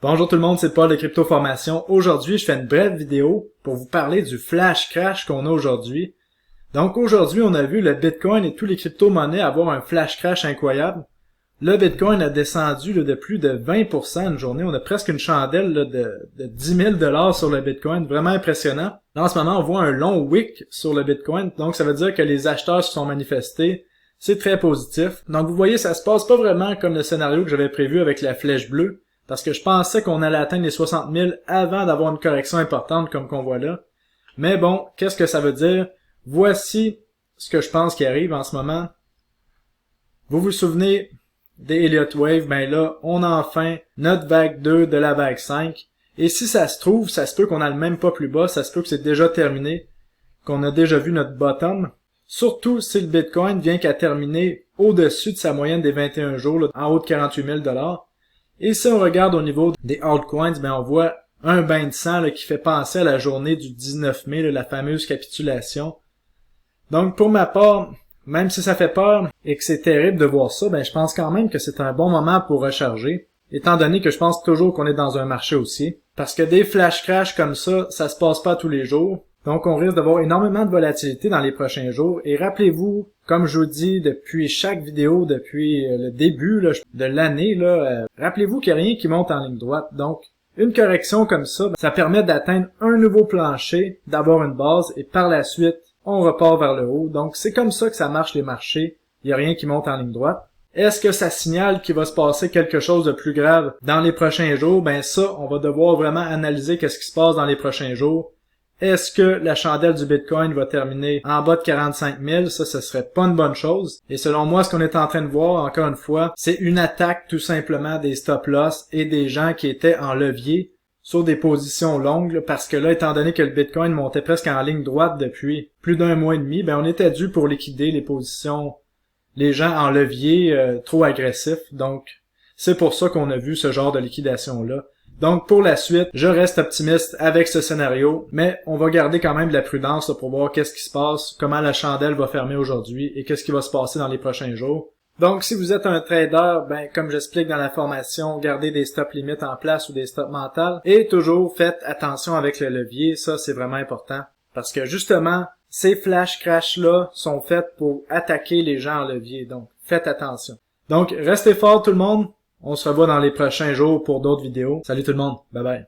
Bonjour tout le monde, c'est Paul de Crypto Formation. Aujourd'hui, je fais une brève vidéo pour vous parler du flash crash qu'on a aujourd'hui. Donc aujourd'hui, on a vu le Bitcoin et tous les crypto-monnaies avoir un flash crash incroyable. Le Bitcoin a descendu de plus de 20% une journée. On a presque une chandelle de 10 000 $ sur le Bitcoin. Vraiment impressionnant. Là, en ce moment, on voit un long wick sur le Bitcoin. Donc ça veut dire que les acheteurs se sont manifestés. C'est très positif. Donc vous voyez, ça se passe pas vraiment comme le scénario que j'avais prévu avec la flèche bleue. Parce que je pensais qu'on allait atteindre les 60 000 avant d'avoir une correction importante comme qu'on voit là. Mais bon, qu'est-ce que ça veut dire? Voici ce que je pense qui arrive en ce moment. Vous vous souvenez des Elliott Wave? Ben là, on a enfin notre vague 2 de la vague 5. Et si ça se trouve, ça se peut qu'on a le même pas plus bas, ça se peut que c'est déjà terminé, qu'on a déjà vu notre bottom. Surtout si le Bitcoin vient qu'à terminer au-dessus de sa moyenne des 21 jours, là, en haut de 48 000 $. Et si on regarde au niveau des altcoins, ben on voit un bain de sang là, qui fait penser à la journée du 19 mai, là, la fameuse capitulation. Donc pour ma part, même si ça fait peur et que c'est terrible de voir ça, ben je pense quand même que c'est un bon moment pour recharger, étant donné que je pense toujours qu'on est dans un marché haussier. Parce que des flash crash comme ça se passe pas tous les jours. Donc on risque d'avoir énormément de volatilité dans les prochains jours. Et rappelez-vous, comme je vous dis depuis chaque vidéo, depuis le début là, de l'année, rappelez-vous qu'il n'y a rien qui monte en ligne droite. Donc une correction comme ça, ça permet d'atteindre un nouveau plancher, d'avoir une base, et par la suite, on repart vers le haut. Donc c'est comme ça que ça marche les marchés. Il n'y a rien qui monte en ligne droite. Est-ce que ça signale qu'il va se passer quelque chose de plus grave dans les prochains jours? Ben ça, on va devoir vraiment analyser qu'est-ce qui se passe dans les prochains jours. Est-ce que la chandelle du Bitcoin va terminer en bas de 45 000? Ça, ce serait pas une bonne chose. Et selon moi, ce qu'on est en train de voir, encore une fois, c'est une attaque tout simplement des stop-loss et des gens qui étaient en levier sur des positions longues, là, parce que là, étant donné que le Bitcoin montait presque en ligne droite depuis plus d'un mois et demi, ben on était dû pour liquider les positions, les gens en levier trop agressifs. Donc, c'est pour ça qu'on a vu ce genre de liquidation-là. Donc pour la suite, je reste optimiste avec ce scénario, mais on va garder quand même de la prudence là, pour voir qu'est-ce qui se passe, comment la chandelle va fermer aujourd'hui et qu'est-ce qui va se passer dans les prochains jours. Donc si vous êtes un trader, ben comme j'explique dans la formation, gardez des stop limits en place ou des stop mentales et toujours faites attention avec le levier, ça c'est vraiment important parce que justement, ces flash crash là sont faits pour attaquer les gens en levier, donc faites attention. Donc restez fort tout le monde. On se revoit dans les prochains jours pour d'autres vidéos. Salut tout le monde. Bye bye.